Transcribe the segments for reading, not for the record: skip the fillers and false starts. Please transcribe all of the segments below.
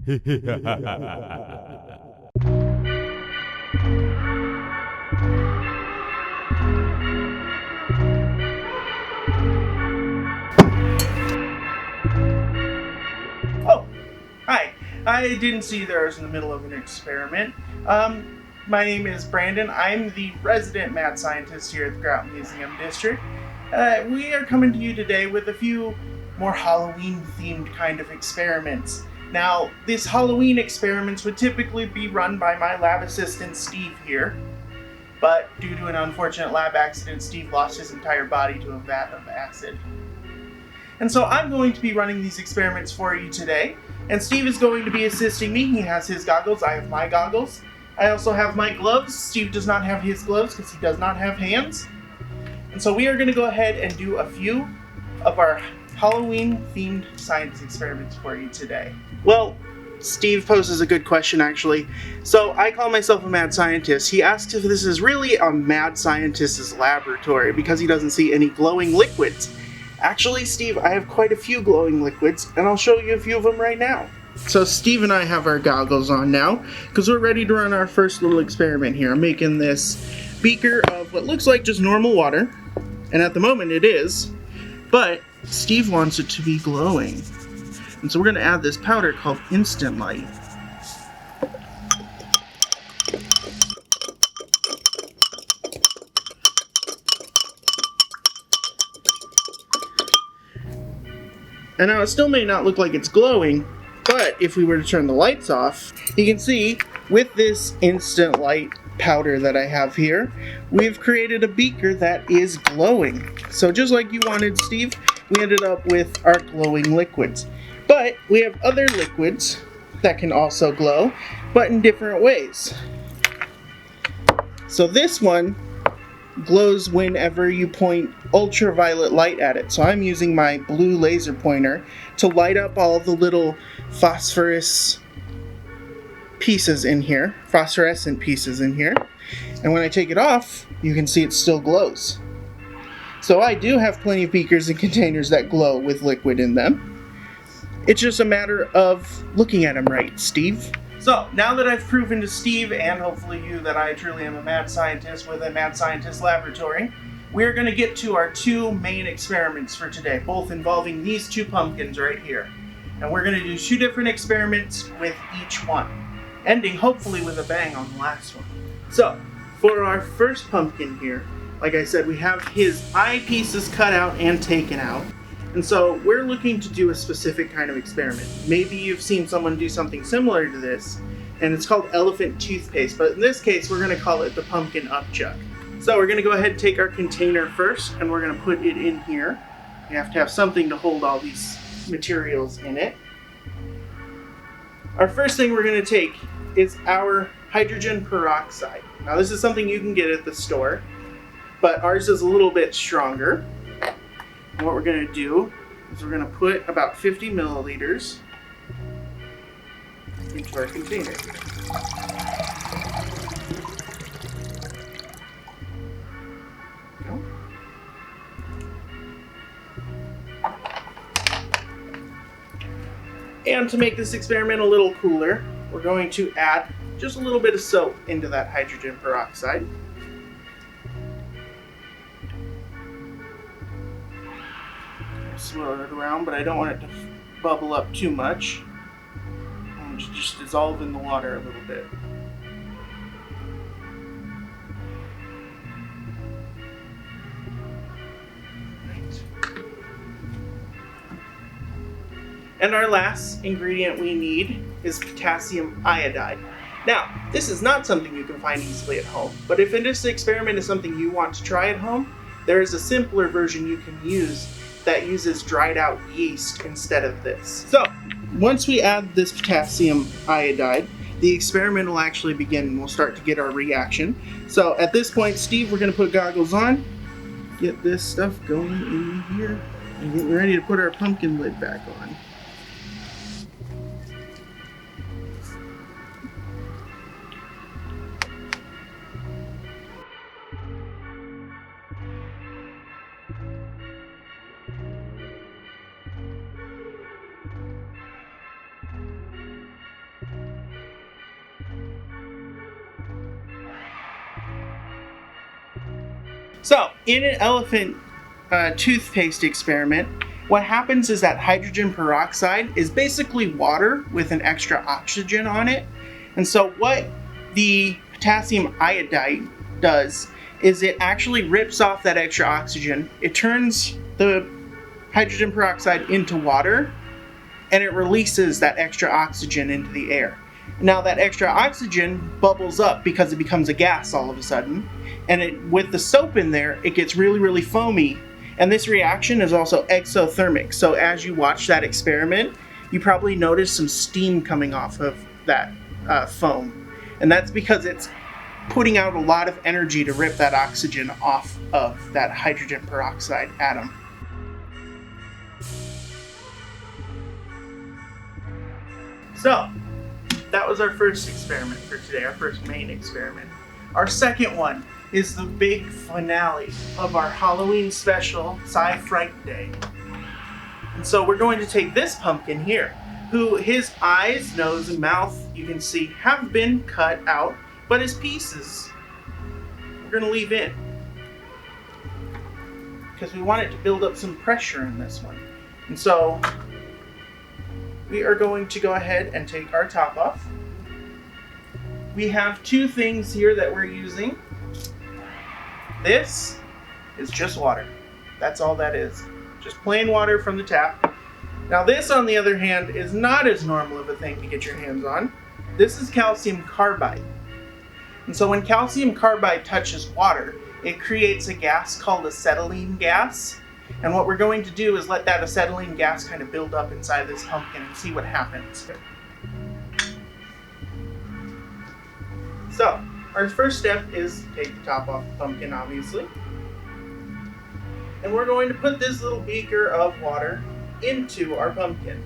Oh, hi. I didn't see you there. I was in the middle of an experiment. My name is Brandon. I'm the resident mad scientist here at the Grout Museum District. We are coming to you today with a few more Halloween-themed kind of experiments. Now, these Halloween experiments would typically be run by my lab assistant, Steve, here. But due to an unfortunate lab accident, Steve lost his entire body to a vat of acid. And so I'm going to be running these experiments for you today. And Steve is going to be assisting me. He has his goggles, I have my goggles. I also have my gloves. Steve does not have his gloves because he does not have hands. And so we are going to go ahead and do a few of our Halloween-themed science experiments for you today. Well, Steve poses a good question, actually. So I call myself a mad scientist. He asks if this is really a mad scientist's laboratory because he doesn't see any glowing liquids. Actually, Steve, I have quite a few glowing liquids, and I'll show you a few of them right now. So Steve and I have our goggles on now, because we're ready to run our first little experiment here. I'm making this beaker of what looks like just normal water, and at the moment it is, but Steve wants it to be glowing. And so we're going to add this powder called Instant Light. And now it still may not look like it's glowing, but if we were to turn the lights off, you can see with this Instant Light powder that I have here, we've created a beaker that is glowing. So just like you wanted, Steve, we ended up with our glowing liquids. But we have other liquids that can also glow, but in different ways. So this one glows whenever you point ultraviolet light at it. So I'm using my blue laser pointer to light up all the little phosphorus pieces in here, phosphorescent pieces in here. And when I take it off, you can see it still glows. So I do have plenty of beakers and containers that glow with liquid in them. It's just a matter of looking at them right, Steve. So, now that I've proven to Steve, and hopefully you, that I truly am a mad scientist with a mad scientist laboratory, we're going to get to our two main experiments for today, both involving these two pumpkins right here. And we're going to do two different experiments with each one, ending hopefully with a bang on the last one. So, for our first pumpkin here, like I said, we have his eyepieces cut out and taken out. And so we're looking to do a specific kind of experiment. Maybe you've seen someone do something similar to this, and it's called elephant toothpaste, but in this case we're going to call it the pumpkin upchuck. So we're going to go ahead and take our container first, and we're going to put it in here. You have to have something to hold all these materials in it. Our first thing we're going to take is our hydrogen peroxide. Now this is something you can get at the store, but ours is a little bit stronger. And what we're going to do is we're going to put about 50 milliliters into our container. Go. And to make this experiment a little cooler, we're going to add just a little bit of soap into that hydrogen peroxide. Swirl it around, but I don't want it to bubble up too much. I want it to just dissolve in the water a little bit. Right. And our last ingredient we need is potassium iodide. Now, this is not something you can find easily at home, but if this experiment is something you want to try at home, there is a simpler version you can use that uses dried out yeast instead of this. So, once we add this potassium iodide, the experiment will actually begin and we'll start to get our reaction. So at this point, Steve, we're going to put goggles on, get this stuff going in here, and get ready to put our pumpkin lid back on. So, in an elephant toothpaste experiment, what happens is that hydrogen peroxide is basically water with an extra oxygen on it. And so what the potassium iodide does is it actually rips off that extra oxygen. It turns the hydrogen peroxide into water, and it releases that extra oxygen into the air. Now that extra oxygen bubbles up because it becomes a gas all of a sudden, and with the soap in there, it gets really, really foamy. And this reaction is also exothermic. So as you watch that experiment, you probably notice some steam coming off of that foam. And that's because it's putting out a lot of energy to rip that oxygen off of that hydrogen peroxide atom. So, that was our first experiment for today, our first main experiment. Our second one is the big finale of our Halloween special, Sci-Fright-Day. And so we're going to take this pumpkin here, who his eyes, nose, and mouth, you can see, have been cut out, but his pieces we're going to leave in. Because we want it to build up some pressure in this one. And so we are going to go ahead and take our top off. We have two things here that we're using. This is just water. That's all that is. Just plain water from the tap. Now this, on the other hand, is not as normal of a thing to get your hands on. This is calcium carbide. And so when calcium carbide touches water, it creates a gas called acetylene gas. And what we're going to do is let that acetylene gas kind of build up inside this pumpkin and see what happens. So, our first step is take the top off the pumpkin, obviously. And we're going to put this little beaker of water into our pumpkin.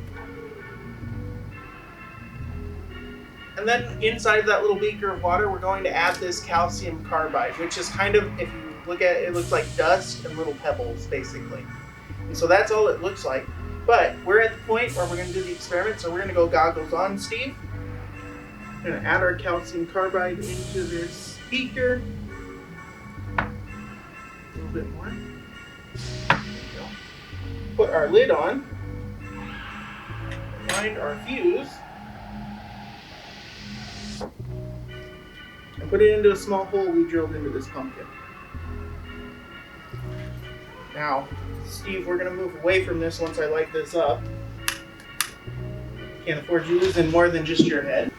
And then inside that little beaker of water, we're going to add this calcium carbide, which is kind of, if you look at it, it looks like dust and little pebbles, basically. And so that's all it looks like. But we're at the point where we're going to do the experiment, so we're going to go goggles on, Steve. We're going to add our calcium carbide into this beaker. A little bit more. There we go. Put our lid on. Find our fuse. And put it into a small hole we drilled into this pumpkin. Now, Steve, we're going to move away from this once I light this up. Can't afford you losing more than just your head.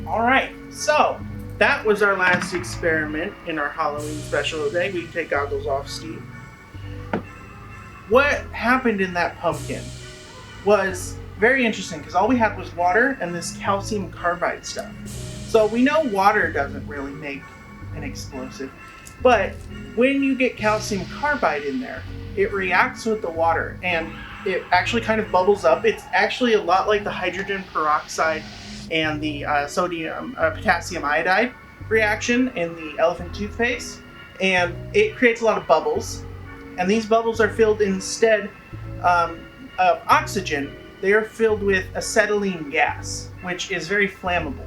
Alright, so that was our last experiment in our Halloween special today. We can take goggles off, Steve. What happened in that pumpkin was very interesting because all we had was water and this calcium carbide stuff. So we know water doesn't really make an explosive, but when you get calcium carbide in there, it reacts with the water and it actually kind of bubbles up. It's actually a lot like the hydrogen peroxide and the potassium iodide reaction in the elephant toothpaste, and it creates a lot of bubbles, and these bubbles are filled instead of oxygen. They are filled with acetylene gas, which is very flammable,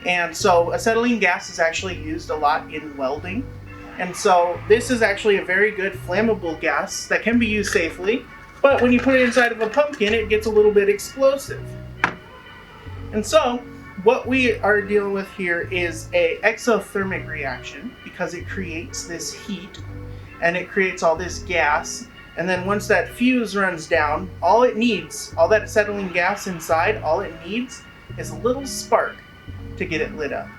and so acetylene gas is actually used a lot in welding, and so this is actually a very good flammable gas that can be used safely, but when you put it inside of a pumpkin, it gets a little bit explosive. And so, what we are dealing with here is a exothermic reaction because it creates this heat and it creates all this gas. And then once that fuse runs down, all it needs, all that acetylene gas inside, all it needs is a little spark to get it lit up.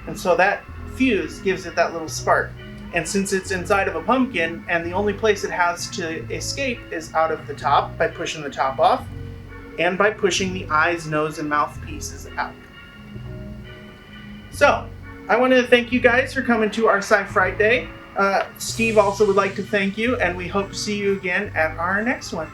And so that fuse gives it that little spark. And since it's inside of a pumpkin and the only place it has to escape is out of the top by pushing the top off and by pushing the eyes, nose, and mouth pieces out. So, I want to thank you guys for coming to our Sci-Friday. Steve also would like to thank you, and we hope to see you again at our next one.